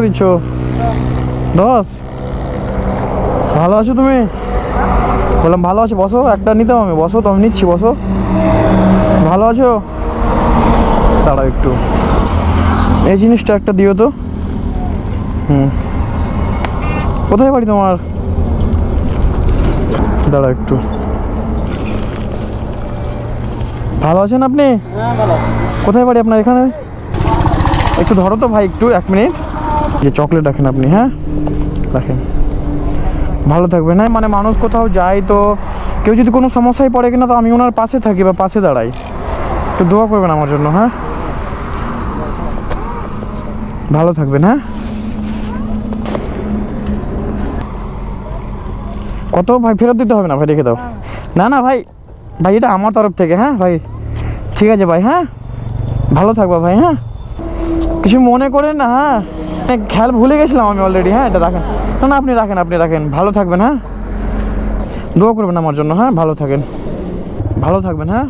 দিচ্ছ? 10। ভালো আছো তুমি? বললাম ভালো আছো, বসো। একটা নিতাম আমি, বসো তো, আমি নিচ্ছি, বসো। ভালো আছো? দাঁড়াও একটু, এই জিনিসটা একটা দিও তো। কোথায় বাড়ি তোমার? দাঁড়াও একটু। ভালো আছেন আপনি? কোথায় বাড়ি আপনার? এখানে একটু ধরো তো ভাই, একটু 1 মিনিট। যে চকলেট রাখেন আপনি, হ্যাঁ রাখেন। ভালো থাকবেন। হ্যাঁ, মানে মানুষ কোথাও যায় তো কেউ যদি কোনো সমস্যায় পড়ে কিনা, তো আমি ওনার পাশে থাকি বা পাশে দাঁড়াই। একটু দোয়া করবেন আমার জন্য, হ্যাঁ। ভালো থাকবেন, হ্যাঁ। কত ভাই? ফেরত দিতে হবে না ভাই, রেখে দাও। না না ভাই, ভাই এটা আমার তরফ থেকে, হ্যাঁ ভাই। ঠিক আছে ভাই, হ্যাঁ ভালো থাকবা ভাই, হ্যাঁ কিছু মনে করেন না, হ্যাঁ। খেয়াল ভুলে গেছিলাম আমি অলরেডি, হ্যাঁ এটা রাখেন। না না, আপনি রাখেন, আপনি রাখেন। ভালো থাকবেন, হ্যাঁ। দোয়া করবেন আমার জন্য, হ্যাঁ। ভালো থাকেন, ভালো থাকবেন, হ্যাঁ।